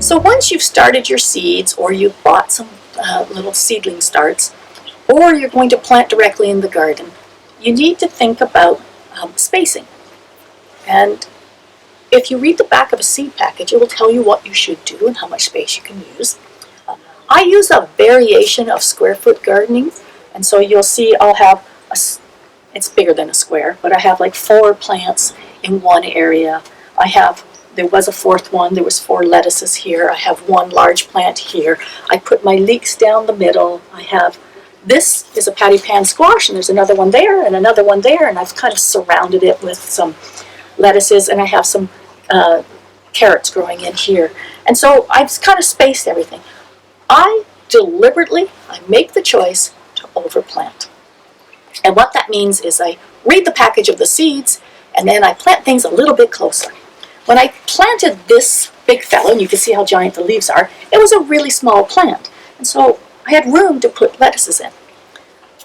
So once you've started your seeds, or you've bought some little seedling starts, or you're going to plant directly in the garden, you need to think about spacing. And if you read the back of a seed package, it will tell you what you should do and how much space you can use. I use a variation of square foot gardening, and so you'll see I'll have it's bigger than a square, but I have like 4 plants in one area. There was a 4th one, there was 4 lettuces here, I have 1 large plant here. I put my leeks down the middle. This is a patty pan squash, and there's another one there and another one there, and I've kind of surrounded it with some lettuces, and I have some carrots growing in here. And so I've kind of spaced everything. I make the choice to overplant. And what that means is I read the package of the seeds, and then I plant things a little bit closer. When I planted this big fellow, and you can see how giant the leaves are, it was a really small plant. And so I had room to put lettuces in.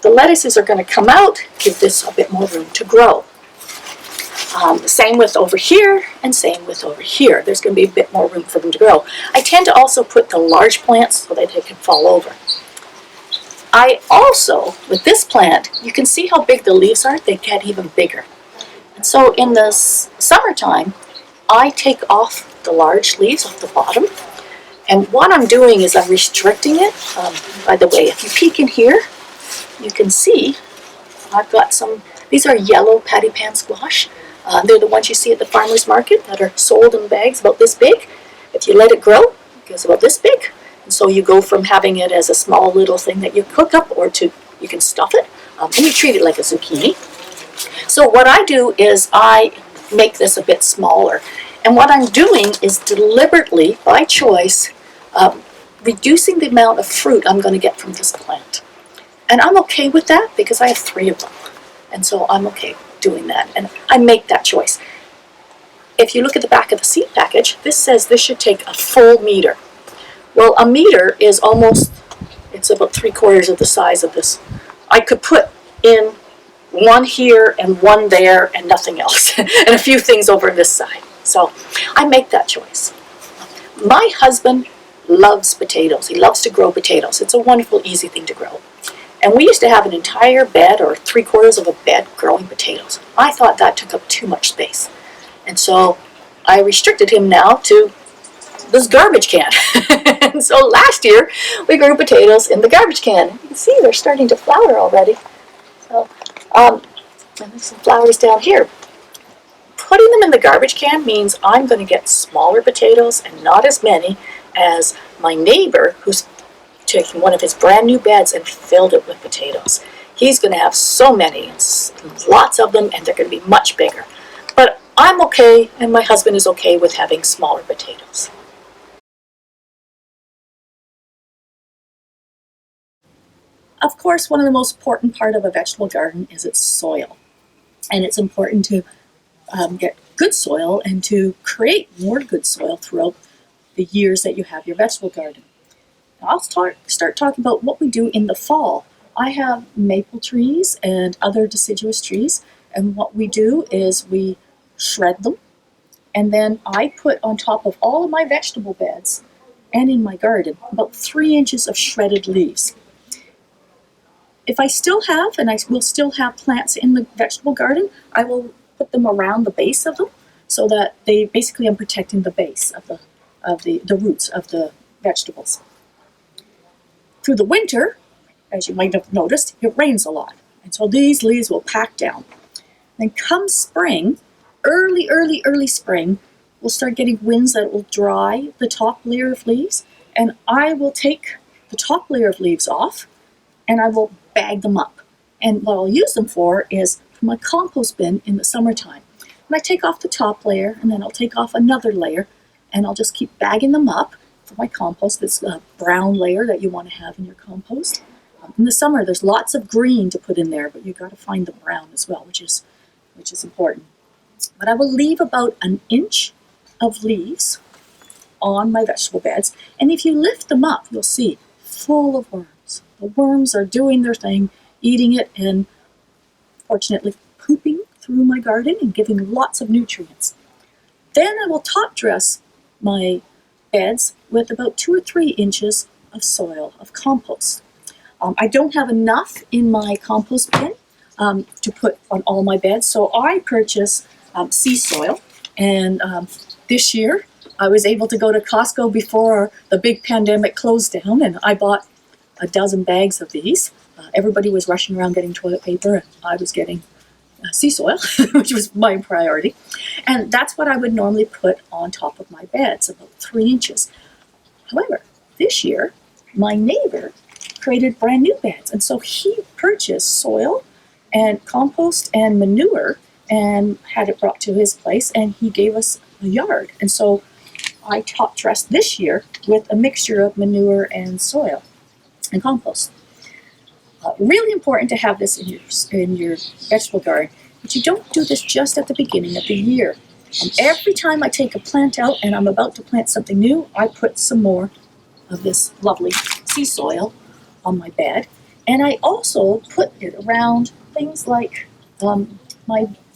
The lettuces are going to come out, give this a bit more room to grow. Same with over here, and same with over here. There's going to be a bit more room for them to grow. I tend to also put the large plants so that they can fall over. I also, with this plant, you can see how big the leaves are. They get even bigger. And so in the summertime, I take off the large leaves off the bottom. And what I'm doing is I'm restricting it. By the way, if you peek in here, you can see I've got these are yellow patty pan squash. They're the ones you see at the farmer's market that are sold in bags about this big. If you let it grow, it goes about this big. And so you go from having it as a small little thing that you cook up, or you can stuff it, and you treat it like a zucchini. So what I do is I make this a bit smaller. And what I'm doing is deliberately, by choice, reducing the amount of fruit I'm going to get from this plant. And I'm okay with that because I have 3 of them. And so I'm okay doing that. And I make that choice. If you look at the back of the seed package, this says this should take a full meter. Well, a meter is it's about 3/4 of the size of this. I could put in 1 here and 1 there and nothing else, and a few things over this side. So I make that choice. My husband loves potatoes. He loves to grow potatoes. It's a wonderful, easy thing to grow. And we used to have an entire bed, or 3/4 of a bed, growing potatoes. I thought that took up too much space. And so I restricted him now to this garbage can. And so last year we grew potatoes in the garbage can. You can see they're starting to flower already. So, and there's some flowers down here. Putting them in the garbage can means I'm going to get smaller potatoes and not as many as my neighbor, who's taken one of his brand new beds and filled it with potatoes. He's going to have so many, lots of them, and they're going to be much bigger. But I'm okay, and my husband is okay with having smaller potatoes. Of course, one of the most important part of a vegetable garden is its soil. And it's important to get good soil and to create more good soil throughout the years that you have your vegetable garden. Now I'll start talking about what we do in the fall. I have maple trees and other deciduous trees, and what we do is we shred them, and then I put on top of all of my vegetable beds and in my garden about 3 inches of shredded leaves. If I still have, and I will still have plants in the vegetable garden, I will put them around the base of them so that they basically I'm protecting the base of the roots of the vegetables. Through the winter, as you might have noticed, it rains a lot, and so these leaves will pack down. Then come spring, early spring, we'll start getting winds that will dry the top layer of leaves, and I will take the top layer of leaves off and I will bag them up. And what I'll use them for is for my compost bin in the summertime. And I take off the top layer, and then I'll take off another layer, and I'll just keep bagging them up for my compost, this brown layer that you want to have in your compost. In the summer, there's lots of green to put in there, but you've got to find the brown as well, which is important. But I will leave about 1 inch of leaves on my vegetable beds, and if you lift them up, you'll see full of worms. The worms are doing their thing, eating it, and fortunately pooping through my garden and giving lots of nutrients. Then I will top dress my beds with about 2 or 3 inches of soil, of compost. I don't have enough in my compost bin to put on all my beds, so I purchase sea soil. And this year, I was able to go to Costco before the big pandemic closed down, and I bought a dozen bags of these. Everybody was rushing around getting toilet paper, and I was getting sea soil, which was my priority. And that's what I would normally put on top of my beds, about 3 inches. However, this year, my neighbor created brand new beds, and so he purchased soil and compost and manure and had it brought to his place, and he gave us a yard. And so I top dressed this year with a mixture of manure and soil and compost. Really important to have this in your vegetable garden, but you don't do this just at the beginning of the year. Every time I take a plant out and I'm about to plant something new, I put some more of this lovely sea soil on my bed, and I also put it around things like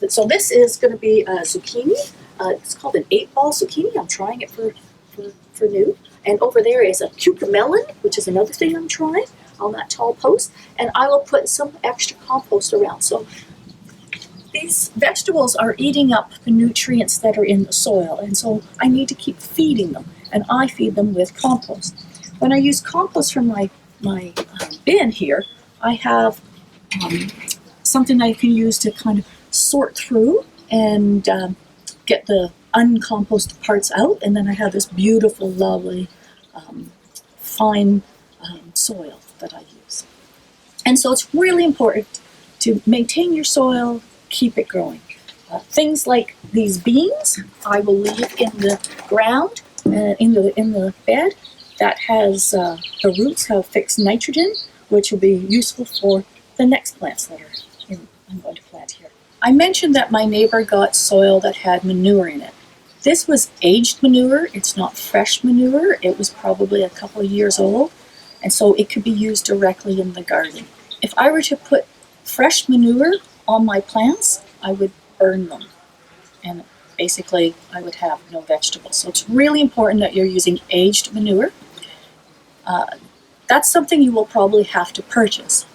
so this is going to be a zucchini. It's called an 8-ball zucchini. I'm trying it for new. And over there is a cucamelon, which is another thing I'm trying on that tall post. And I will put some extra compost around. So these vegetables are eating up the nutrients that are in the soil, and so I need to keep feeding them, and I feed them with compost. When I use compost from my bin here, I have something I can use to kind of sort through and get the uncomposted parts out, and then I have this beautiful, lovely, fine soil that I use. And so it's really important to maintain your soil, keep it growing. Things like these beans, I will leave in the ground, in the bed. That has the roots have fixed nitrogen, which will be useful for the next plants that I'm going to plant here. I mentioned that my neighbor got soil that had manure in it. This was aged manure. It's not fresh manure. It was probably a couple of years old, and so it could be used directly in the garden. If I were to put fresh manure on my plants, I would burn them, and basically I would have no vegetables. So it's really important that you're using aged manure. That's something you will probably have to purchase.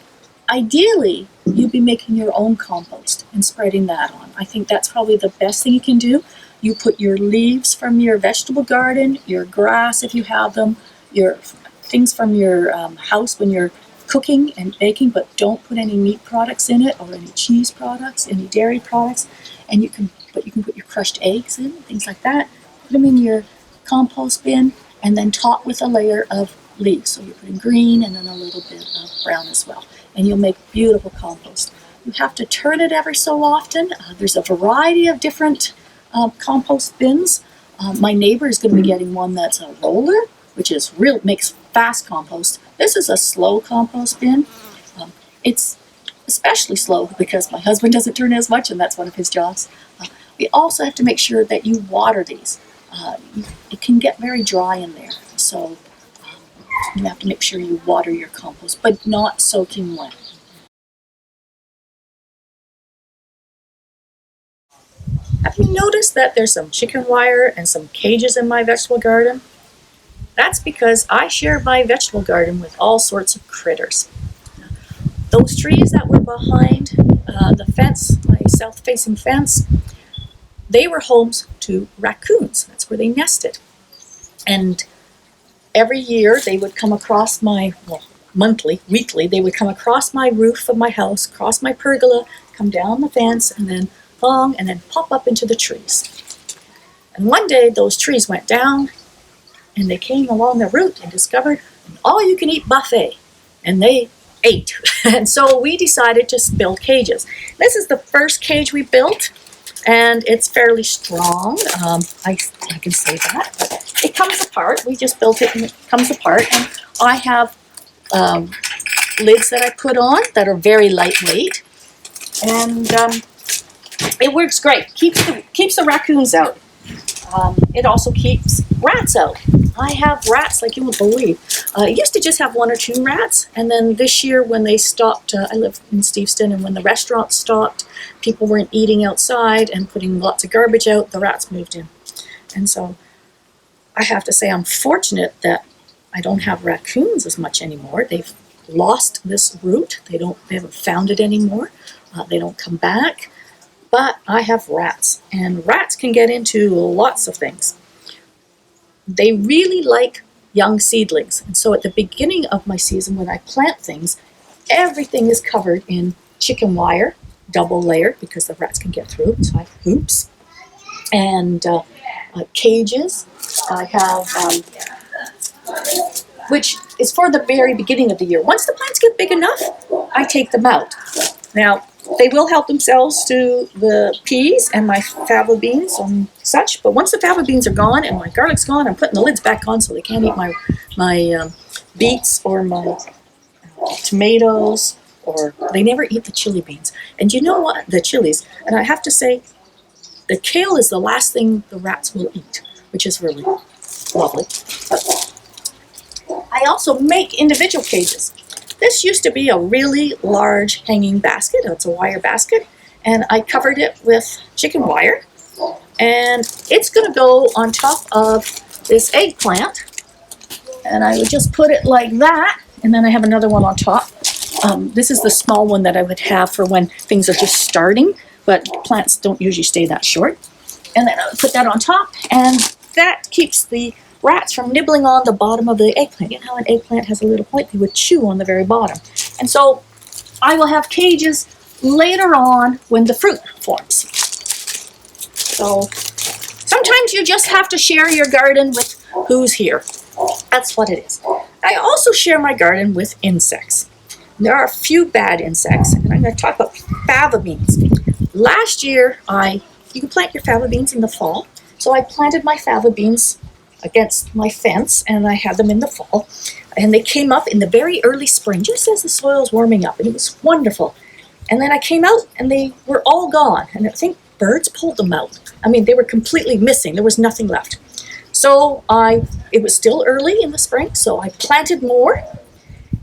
Ideally, you'd be making your own compost and spreading that on. I think that's probably the best thing you can do. You put your leaves from your vegetable garden, your grass if you have them, your things from your house when you're cooking and baking, but don't put any meat products in it or any cheese products, any dairy products. And you can put your crushed eggs in, things like that. Put them in your compost bin and then top with a layer of leaves. So you're putting green and then a little bit of brown as well. And you'll make beautiful compost. You have to turn it every so often. There's a variety of different compost bins. My neighbor is going to be getting one that's a roller, which is makes fast compost. This is a slow compost bin. It's especially slow because my husband doesn't turn as much, and that's one of his jobs. We also have to make sure that you water these. It can get very dry in there, so you have to make sure you water your compost, but not soaking wet. Have you noticed that there's some chicken wire and some cages in my vegetable garden? That's because I share my vegetable garden with all sorts of critters. Those trees that were behind the fence, my south-facing fence, they were homes to raccoons. That's where they nested. And every year they would come across weekly, they would come across my roof of my house, across my pergola, come down the fence, and then pop up into the trees. And one day those trees went down, and they came along the route and discovered an all-you-can-eat buffet, and they ate. And so we decided to build cages. This is the first cage we built, and it's fairly strong. I can say that, but it comes apart. We just built it and it comes apart. And I have lids that I put on that are very lightweight, and it works great. Keeps the raccoons out. It also keeps rats out. I have rats like you won't believe. I used to just have 1 or 2 rats, and then this year when they stopped, I live in Steveston, and when the restaurant stopped, people weren't eating outside and putting lots of garbage out, the rats moved in. And so I have to say I'm fortunate that I don't have raccoons as much anymore. They've lost this route. They haven't found it anymore. They don't come back. But I have rats, and rats can get into lots of things. They really like young seedlings, and so at the beginning of my season when I plant things, everything is covered in chicken wire, double layered because the rats can get through. So I have hoops and cages. I have, which is for the very beginning of the year. Once the plants get big enough, I take them out. Now, they will help themselves to the peas and my fava beans and such, but once the fava beans are gone and my garlic's gone, I'm putting the lids back on so they can't eat my beets or my tomatoes, or they never eat the chili beans. And you know what? The chilies, and I have to say, the kale is the last thing the rats will eat, which is really lovely. But I also make individual cages. This used to be a really large hanging basket. It's a wire basket, and I covered it with chicken wire, and it's going to go on top of this eggplant, and I would just put it like that, and then I have another one on top. This is the small one that I would have for when things are just starting, but plants don't usually stay that short. And then I would put that on top, and that keeps the rats from nibbling on the bottom of the eggplant. You know how an eggplant has a little point? They would chew on the very bottom. And so I will have cages later on when the fruit forms. So sometimes you just have to share your garden with who's here. That's what it is. I also share my garden with insects. There are a few bad insects, and I'm going to talk about fava beans. Last year, you can plant your fava beans in the fall. So I planted my fava beans against my fence, and I had them in the fall. And they came up in the very early spring, just as the soil's warming up, and it was wonderful. And then I came out, and they were all gone. And I think birds pulled them out. I mean, they were completely missing. There was nothing left. So it was still early in the spring, so I planted more.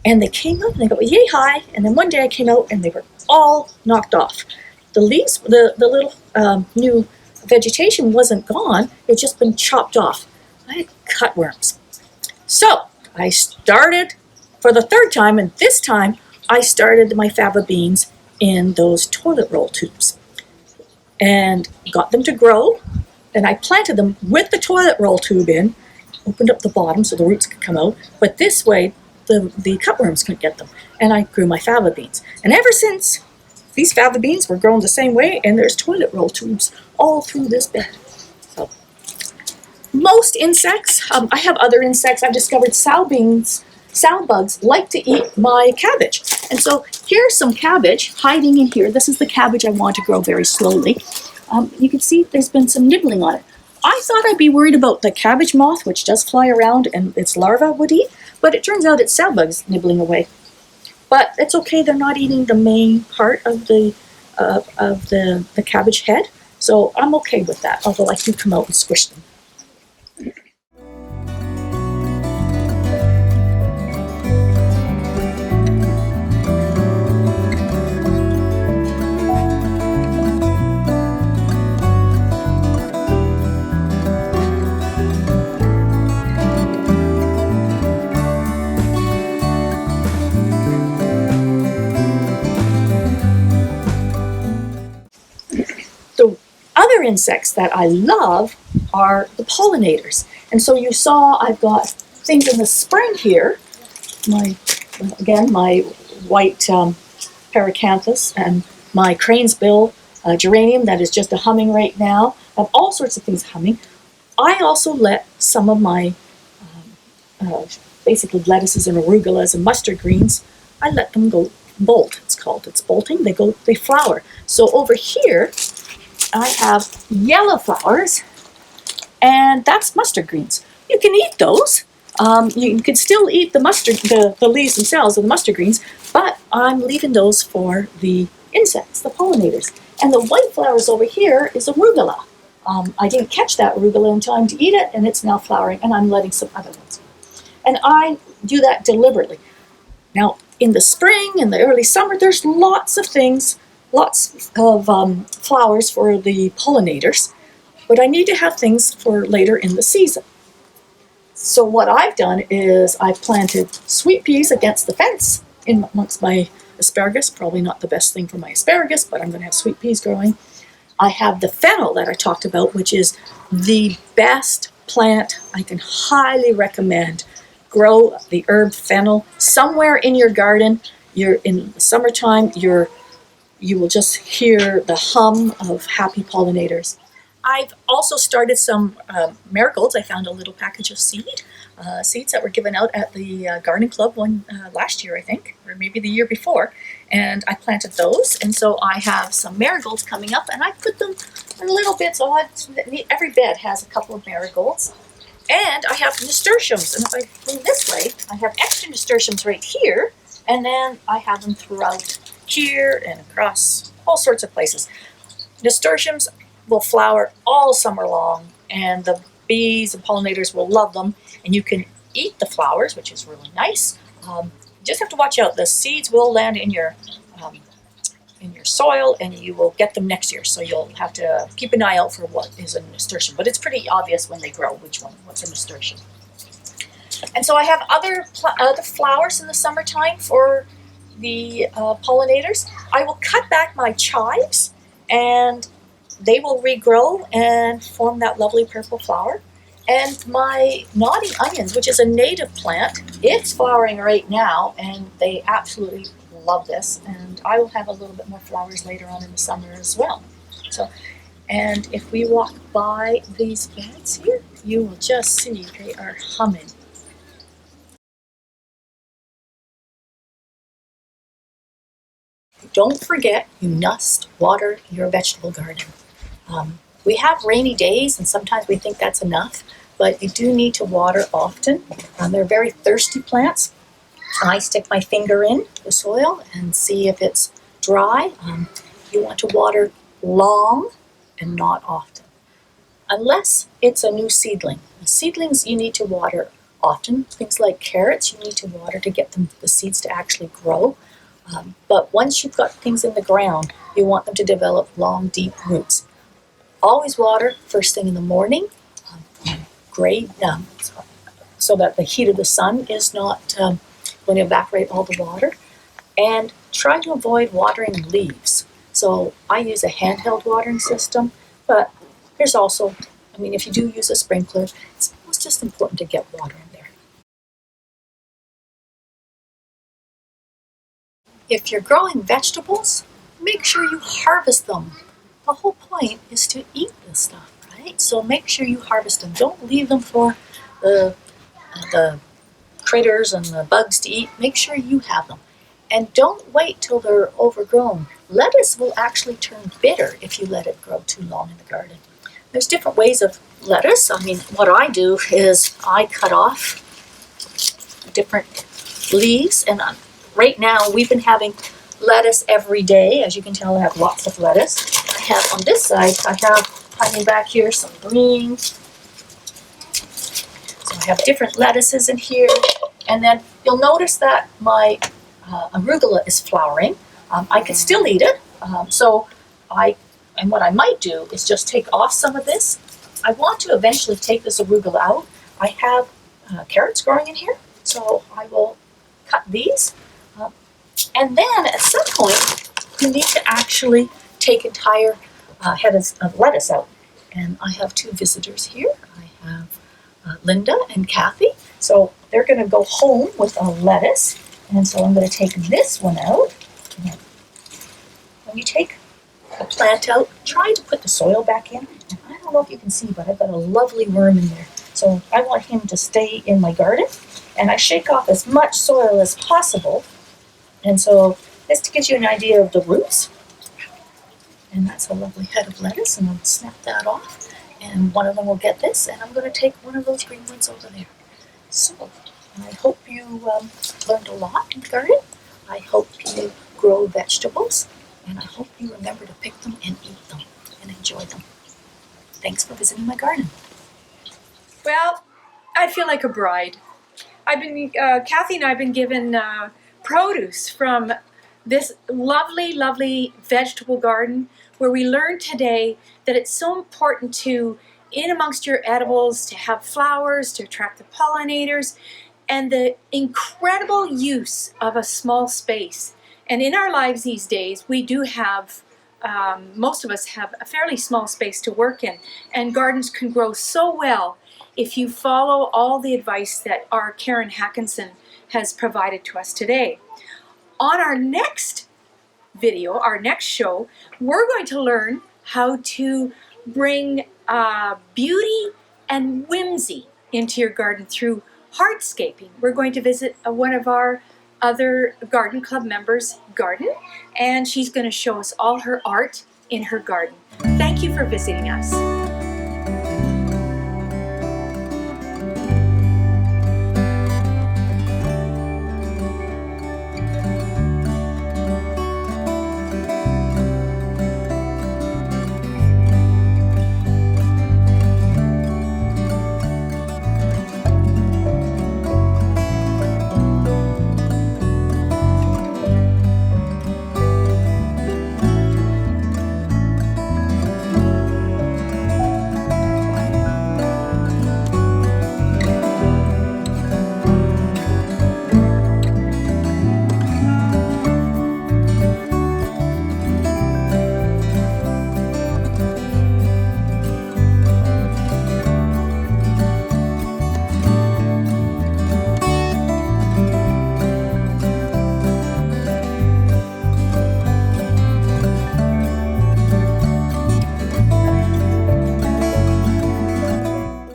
And they came up, and they go, yay, hi. And then one day I came out, and they were all knocked off. The leaves, the little new vegetation wasn't gone. It had just been chopped off. I had cutworms. So I started for the third time, and this time I started my fava beans in those toilet roll tubes and got them to grow. Then I planted them with the toilet roll tube in, opened up the bottom so the roots could come out, but this way the cutworms couldn't get them, and I grew my fava beans. And ever since, these fava beans were grown the same way, and there's toilet roll tubes all through this bed. So most insects, I have other insects. I've discovered sow bugs like to eat my cabbage. And so here's some cabbage hiding in here. This is the cabbage I want to grow very slowly. You can see there's been some nibbling on it. I thought I'd be worried about the cabbage moth, which does fly around and its larva would eat, but it turns out it's sow bugs nibbling away. But it's okay, they're not eating the main part of the cabbage head, so I'm okay with that, although I do come out and squish them. The other insects that I love are the pollinators. And so you saw I've got things in the spring here. My white paracanthus and my crane's bill geranium that is just a humming right now. I have all sorts of things humming. I also let some of my basically lettuces and arugulas and mustard greens, I let them go bolt. It's bolting. They flower. So over here, I have yellow flowers, and that's mustard greens. You can eat those. You can still eat the leaves themselves of the mustard greens, but I'm leaving those for the insects, the pollinators. And the white flowers over here is arugula. I didn't catch that arugula in time to eat it, and it's now flowering, and I'm letting some other ones. And I do that deliberately. Now, in the spring and the early summer, there's lots of things, lots of flowers for the pollinators, but I need to have things for later in the season. So what I've done is I've planted sweet peas against the fence in amongst my asparagus. Probably not the best thing for my asparagus, but I'm going to have sweet peas growing. I have the fennel that I talked about, which is the best plant I can highly recommend. Grow the herb fennel somewhere in your garden. You're in the summertime, you will just hear the hum of happy pollinators. I've also started some marigolds. I found a little package of seeds that were given out at the garden club last year, I think, or maybe the year before, and I planted those. And so I have some marigolds coming up, and I put them in little bits. Every bed has a couple of marigolds. And I have nasturtiums, and if I move this way, I have extra nasturtiums right here, and then I have them throughout here and across all sorts of places. Nasturtiums will flower all summer long, and the bees and pollinators will love them, and you can eat the flowers, which is really nice. You just have to watch out. The seeds will land in your soil, and you will get them next year. So you'll have to keep an eye out for what is a nasturtium. But it's pretty obvious when they grow what's a nasturtium. And so I have other flowers in the summertime for the pollinators. I will cut back my chives, and they will regrow and form that lovely purple flower. And my naughty onions, which is a native plant, it's flowering right now, and they absolutely love this. And I will have a little bit more flowers later on in the summer as well. So, and if we walk by these beds here, you will just see they are humming. Don't forget, you must water your vegetable garden. We have rainy days, and sometimes we think that's enough, but you do need to water often. They're very thirsty plants. I stick my finger in the soil and see if it's dry. You want to water long and not often, unless it's a new seedling. Seedlings you need to water often. Things like carrots you need to water to get the seeds to actually grow. But once you've got things in the ground, you want them to develop long, deep roots. Always water first thing in the morning, so that the heat of the sun is not going to evaporate all the water. And try to avoid watering leaves. So I use a handheld watering system, but there's also, if you do use a sprinkler, it's just important to get water in there. If you're growing vegetables, make sure you harvest them. The whole point is to eat this stuff, right? So make sure you harvest them. Don't leave them for the critters and the bugs to eat. Make sure you have them. And don't wait till they're overgrown. Lettuce will actually turn bitter if you let it grow too long in the garden. There's different ways of lettuce. What I do is I cut off different leaves, and right now we've been having lettuce every day. As you can tell, I have lots of lettuce. I have on this side, I have hanging back here some greens. So I have different lettuces in here. And then you'll notice that my arugula is flowering. I can still eat it. And what I might do is just take off some of this. I want to eventually take this arugula out. I have carrots growing in here, so I will cut these. And then at some point, you need to actually take entire heads of lettuce out. And I have two visitors here. I have Linda and Kathy. So they're going to go home with a lettuce. And so I'm going to take this one out. When you take the plant out, try to put the soil back in. And I don't know if you can see, but I've got a lovely worm in there. So I want him to stay in my garden. And I shake off as much soil as possible. And so this gives you an idea of the roots. And that's a lovely head of lettuce, and I'll snap that off. And one of them will get this, and I'm going to take one of those green ones over there. So, I hope you learned a lot in the garden. I hope you grow vegetables, and I hope you remember to pick them and eat them and enjoy them. Thanks for visiting my garden. Well, I feel like a bride. Kathy and I have been given produce from this lovely, lovely vegetable garden where we learned today that it's so important to in amongst your edibles to have flowers, to attract the pollinators, and the incredible use of a small space. And in our lives these days, we do have, most of us have a fairly small space to work in, and gardens can grow so well if you follow all the advice that our Karen Hackinson has provided to us today. On our next video, our next show, we're going to learn how to bring beauty and whimsy into your garden through hardscaping. We're going to visit one of our other garden club members' garden, and she's going to show us all her art in her garden. Thank you for visiting us.